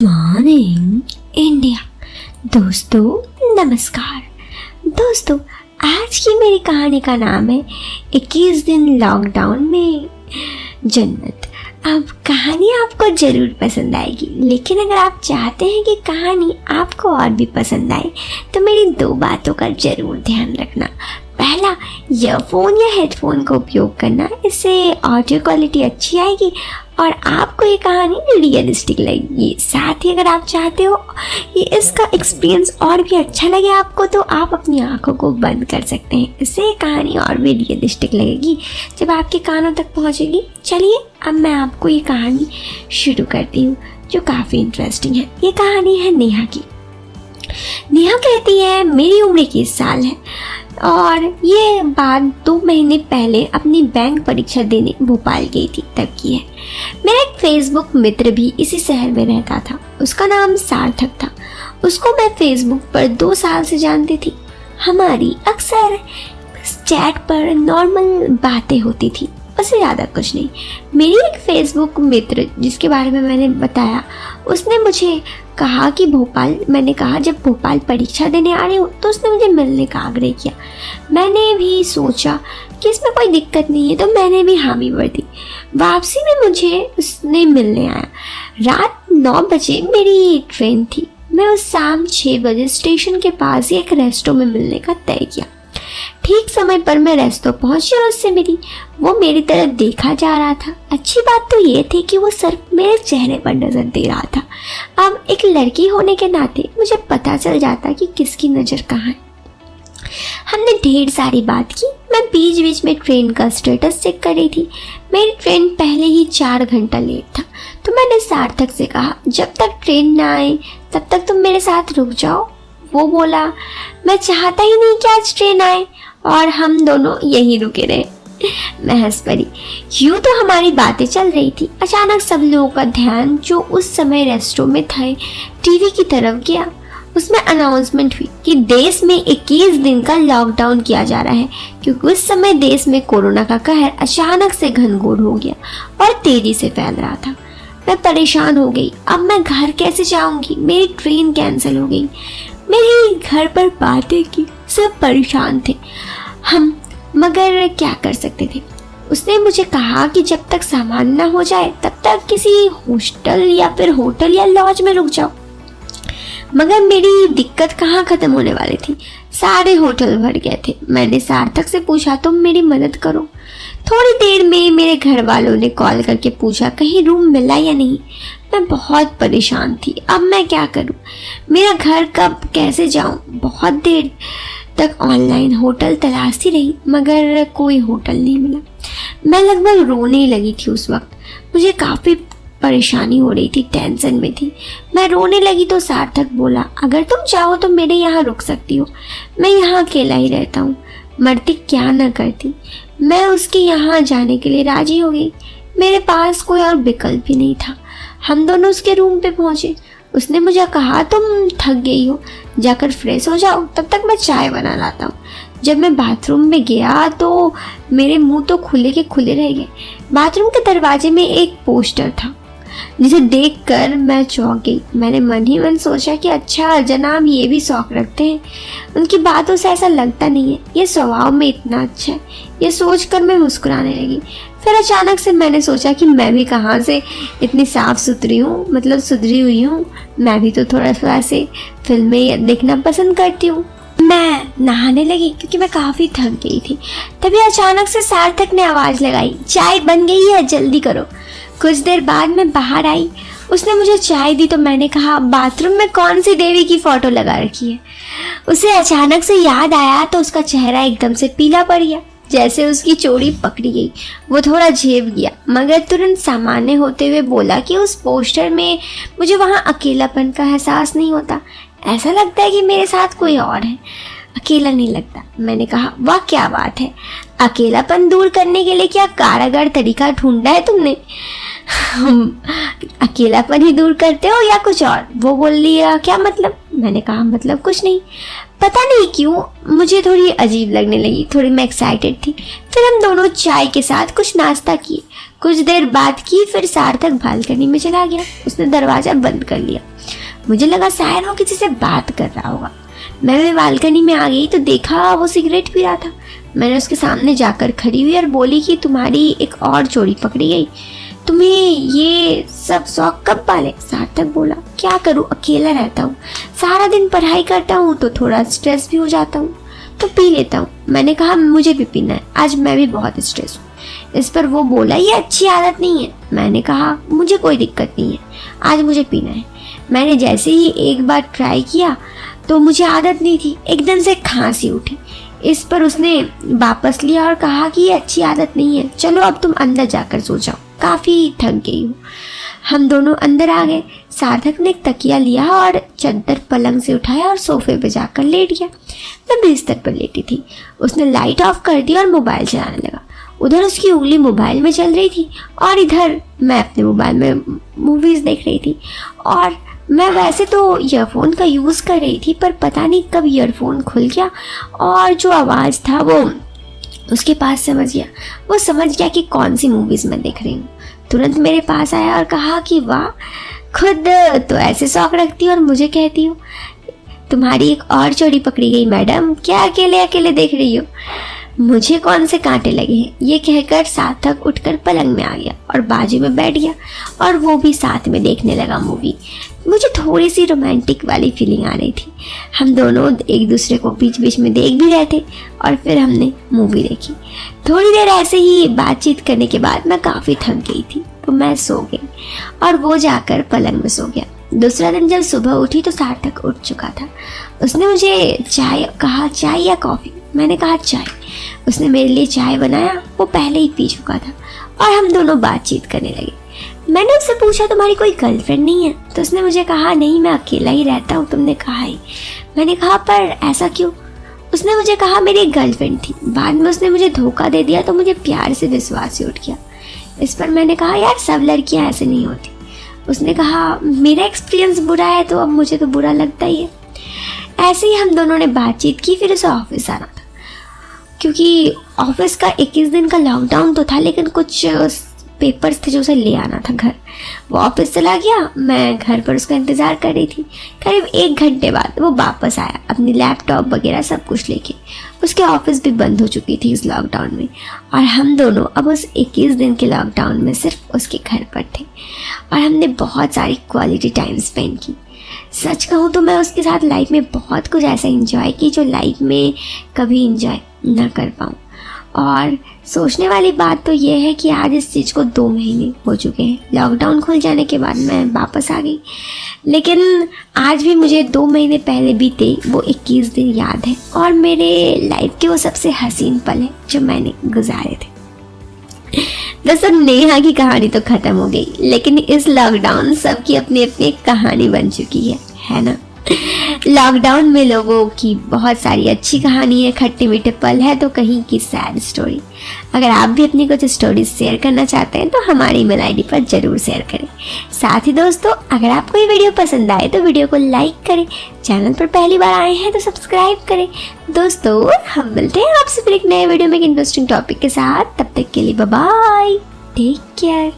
Morning India. दोस्तों नमस्कार। दोस्तों आज की मेरी कहानी का नाम है 21 दिन लॉकडाउन में जन्नत। अब कहानी आपको ज़रूर पसंद आएगी, लेकिन अगर आप चाहते हैं कि कहानी आपको और भी पसंद आए तो मेरी 2 बातों का ज़रूर ध्यान रखना। पहला, ईयरफोन या हेडफोन का उपयोग करना, इससे ऑडियो क्वालिटी अच्छी आएगी और आपको ये कहानी रियलिस्टिक लगेगी। साथ ही अगर आप चाहते हो कि इसका एक्सपीरियंस और भी अच्छा लगे आपको, तो आप अपनी आंखों को बंद कर सकते हैं। इससे ये कहानी और भी रियलिस्टिक लगेगी जब आपके कानों तक पहुंचेगी। चलिए अब मैं आपको ये कहानी शुरू करती हूँ जो काफ़ी इंटरेस्टिंग है। ये कहानी है नेहा की। नेहा कहती है मेरी उम्र 21 साल है और ये बात 2 महीने पहले अपनी बैंक परीक्षा देने भोपाल गई थी तब की है। मेरा एक फेसबुक मित्र भी इसी शहर में रहता था। उसका नाम सार्थक था। उसको मैं फेसबुक पर 2 साल से जानती थी। हमारी अक्सर चैट पर नॉर्मल बातें होती थी, उससे ज़्यादा कुछ नहीं। मेरी एक फेसबुक मित्र जिसके बारे में मैंने बताया, उसने मुझे कहा कि मैंने कहा जब भोपाल परीक्षा देने आ रही हूँ तो उसने मुझे मिलने का आग्रह किया। मैंने भी सोचा कि इसमें कोई दिक्कत नहीं है, तो मैंने भी हामी भर दी। वापसी में मुझे उसने मिलने आया। रात 9 बजे मेरी ट्रेन थी। मैं उस शाम 6 बजे स्टेशन के पास ही एक रेस्टों में मिलने का तय किया। ठीक समय पर मैं रेस्टों पहुंची और उससे मिली। वो मेरी तरफ देखा जा रहा था। अच्छी बात तो ये थी कि वो सिर्फ मेरे चेहरे पर नजर दे रहा था। अब एक लड़की होने के नाते मुझे पता चल जाता कि किसकी नज़र कहाँ है। हमने ढेर सारी बात की। मैं बीच बीच में ट्रेन का स्टेटस चेक कर रही थी। मेरी ट्रेन पहले ही 4 घंटा लेट था, तो मैंने सार्थक से कहा जब तक ट्रेन ना आए तब तक तुम मेरे साथ रुक जाओ। वो बोला मैं चाहता ही नहीं कि आज ट्रेन आए, और हम दोनों यहीं रुके रहे। मैं हंस पड़ी। यूं तो हमारी बातें चल रही थी। अचानक सब लोगों का ध्यान जो उस समय रेस्टोरेंट में थे टीवी की तरफ गया। उसमें अनाउंसमेंट हुई कि देश में 21 दिन का लॉकडाउन किया जा रहा है, क्योंकि उस समय देश में कोरोना का कहर अचानक से घनघोर हो गया और तेजी से फैल रहा था। मैं परेशान हो गई। अब मैं घर कैसे जाऊंगी? मेरी ट्रेन कैंसिल हो गई। मेरे घर पर बातें की, सब परेशान थे हम, मगर क्या कर सकते थे। उसने मुझे कहा कि जब तक सामान ना हो जाए तब तक किसी हॉस्टल या फिर होटल या लॉज में रुक जाओ। मगर मेरी दिक्कत कहाँ खत्म होने वाली थी। सारे होटल भर गए थे। मैंने सार्थक से पूछा तुम मेरी मदद करो। थोड़ी देर में मेरे घर वालों ने कॉल करके पूछा कहीं रूम मिला या नहीं। मैं बहुत परेशान थी। अब मैं क्या करूं? मेरा घर कब कैसे जाऊं? बहुत देर तक ऑनलाइन होटल तलाशती रही, मगर कोई होटल नहीं मिला। मैं लगभग रोने लगी थी उस वक्त। मुझे काफ़ी परेशानी हो रही थी, टेंशन में थी। मैं रोने लगी तो सार्थक बोला अगर तुम चाहो तो मेरे यहाँ रुक सकती हो। मैं यहाँ अकेला ही रहता हूँ। मरती क्या न करती। मैं उसके यहाँ जाने के लिए राजी हो गई। मेरे पास कोई और विकल्प भी नहीं था। हम दोनों उसके रूम पे पहुँचे। उसने मुझे कहा तुम थक गई हो, जाकर फ्रेश हो जाओ, तब तक मैं चाय बना लाता हूँ। जब मैं बाथरूम में गया तो मेरे मुंह तो खुले के खुले रह गए। बाथरूम के दरवाजे में एक पोस्टर था जिसे देखकर मैं चौंक गई। मैंने मन ही मन सोचा कि अच्छा जनाब ये भी शौक रखते हैं। उनकी बातों से ऐसा लगता नहीं है, ये स्वभाव में इतना अच्छा है। ये सोचकर मैं मुस्कुराने लगी। फिर अचानक से मैंने सोचा कि मैं भी कहाँ से इतनी साफ सुथरी हूँ, मतलब सुधरी हुई हूँ। मैं भी तो थोड़ा से फिल्में देखना पसंद करती हूँ। मैं नहाने लगी क्योंकि मैं काफ़ी थक गई थी। तभी अचानक से सार्थक ने आवाज़ लगाई चाय बन गई है, जल्दी करो। कुछ देर बाद मैं बाहर आई। उसने मुझे चाय दी तो मैंने कहा बाथरूम में कौन सी देवी की फ़ोटो लगा रखी है। उसे अचानक से याद आया तो उसका चेहरा एकदम से पीला पड़ गया, जैसे उसकी चोरी पकड़ी गई। वो थोड़ा झेप गया, मगर तुरंत सामान्य होते हुए बोला कि उस पोस्टर में मुझे वहाँ अकेलापन का एहसास नहीं होता। ऐसा लगता है कि मेरे साथ कोई और है, अकेला नहीं लगता। मैंने कहा वाह क्या बात है। अकेलापन दूर करने के लिए क्या कारागार तरीका ढूंढा है तुमने? अकेलापन ही दूर करते हो या कुछ और? वो बोल लिया क्या मतलब? मैंने कहा मतलब कुछ नहीं। पता नहीं क्यों मुझे थोड़ी अजीब लगने लगी। थोड़ी मैं एक्साइटेड थी। फिर हम दोनों चाय के साथ कुछ नाश्ता किए। कुछ देर बात की, फिर सार्थक बालकनी में चला गया। उसने दरवाजा बंद कर लिया। मुझे लगा शायद वो किसी से बात कर रहा होगा। मैं बालकनी में आ गई तो देखा वो सिगरेट पी रहा था। मैंने उसके सामने जाकर खड़ी हुई और बोली कि तुम्हारी एक और चोरी पकड़ी गई। तुम्हें ये सब शौक कब पाले? सार्थक बोला, क्या करूं, अकेला रहता हूँ, सारा दिन पढ़ाई करता हूँ तो थोड़ा स्ट्रेस भी हो जाता हूँ तो पी लेता हूँ। मैंने कहा मुझे भी पीना है, आज मैं भी बहुत स्ट्रेस हूँ। इस पर वो बोला, ये अच्छी आदत नहीं है। मैंने कहा मुझे कोई दिक्कत नहीं है, आज मुझे पीना है। मैंने जैसे ही एक बार ट्राई किया तो मुझे आदत नहीं थी, एकदम से खांसी उठी। इस पर उसने वापस लिया और कहा कि ये अच्छी आदत नहीं है, चलो अब तुम अंदर जाकर सो जाओ, काफ़ी थक गई हूँ। हम दोनों अंदर आ गए। सार्थक ने एक तकिया लिया और चादर पलंग से उठाया और सोफे पे जाकर लेट गया। मैं बिस्तर पर लेटी थी। उसने लाइट ऑफ कर दी और मोबाइल चलाने लगा। उधर उसकी उंगली मोबाइल में चल रही थी और इधर मैं अपने मोबाइल में मूवीज़ देख रही थी। और मैं वैसे तो ईयरफोन का यूज़ कर रही थी, पर पता नहीं कब ईयरफोन खुल गया और जो आवाज़ था वो उसके पास समझ गया। वो समझ गया कि कौन सी मूवीज़ मैं देख रही हूँ। तुरंत मेरे पास आया और कहा कि वाह, खुद तो ऐसे शौक रखती हो और मुझे कहती हो तुम्हारी एक और चोरी पकड़ी गई मैडम, क्या अकेले अकेले देख रही हो? मुझे कौन से कांटे लगे हैं? ये कहकर सार्थक उठकर पलंग में आ गया और बाजू में बैठ गया और वो भी साथ में देखने लगा मूवी। मुझे थोड़ी सी रोमांटिक वाली फीलिंग आ रही थी। हम दोनों एक दूसरे को बीच बीच में देख भी रहे थे और फिर हमने मूवी देखी। थोड़ी देर ऐसे ही बातचीत करने के बाद मैं काफ़ी थक गई थी तो मैं सो गई और वो जाकर पलंग में सो गया। दूसरा दिन जब सुबह उठी तो सार्थक उठ चुका था। उसने मुझे चाय कहा, चाय या कॉफ़ी? मैंने कहा चाय। उसने मेरे लिए चाय बनाया, वो पहले ही पी चुका था और हम दोनों बातचीत करने लगे। मैंने उससे पूछा तुम्हारी कोई गर्लफ्रेंड नहीं है? तो उसने मुझे कहा नहीं, मैं अकेला ही रहता हूँ, तुमने कहा ही। मैंने कहा पर ऐसा क्यों? उसने मुझे कहा मेरी एक गर्लफ्रेंड थी, बाद में उसने मुझे धोखा दे दिया तो मुझे प्यार से विश्वास ही उठ गया। इस पर मैंने कहा यार सब लड़कियाँ ऐसे नहीं होती। उसने कहा मेरा एक्सपीरियंस बुरा है तो अब मुझे तो बुरा लगता ही है। ऐसे ही हम दोनों ने बातचीत की। फिर उसे ऑफिस आना था क्योंकि ऑफिस का 21 दिन का लॉकडाउन तो था, लेकिन कुछ पेपर्स थे जो उसे ले आना था घर। वो ऑफिस चला गया, मैं घर पर उसका इंतज़ार कर रही थी। करीब 1 घंटे बाद वो वापस आया अपनी लैपटॉप वगैरह सब कुछ लेके। उसके ऑफिस भी बंद हो चुकी थी इस लॉकडाउन में और हम दोनों अब उस 21 दिन के लॉकडाउन में सिर्फ उसके घर पर थे और हमने बहुत सारी क्वालिटी टाइम स्पेंड की। सच कहूँ तो मैं उसके साथ लाइफ में बहुत कुछ ऐसा एंजॉय की जो लाइफ में कभी एंजॉय ना कर पाऊँ। और सोचने वाली बात तो ये है कि आज इस चीज़ को 2 महीने हो चुके हैं। लॉकडाउन खुल जाने के बाद मैं वापस आ गई, लेकिन आज भी मुझे 2 महीने पहले बीते वो 21 दिन याद है और मेरे लाइफ के वो सबसे हसीन पल है जो मैंने गुजारे थे। दोस्तों, नेहा की कहानी तो ख़त्म हो गई, लेकिन इस लॉकडाउन सबकी अपनी अपनी कहानी बन चुकी है ना। लॉकडाउन में लोगों की बहुत सारी अच्छी कहानी है, खट्टे मीठे पल है तो कहीं की सैड स्टोरी। अगर आप भी अपनी कुछ स्टोरी शेयर करना चाहते हैं तो हमारी ईमेल आईडी पर जरूर शेयर करें। साथ ही दोस्तों, अगर आपको ये वीडियो पसंद आए तो वीडियो को लाइक करें, चैनल पर पहली बार आए हैं तो सब्सक्राइब करें। दोस्तों, हम मिलते हैं आपसे फिर एक नए वीडियो में एक इंटरेस्टिंग टॉपिक के साथ। तब तक के लिए बाय बाय, टेक केयर।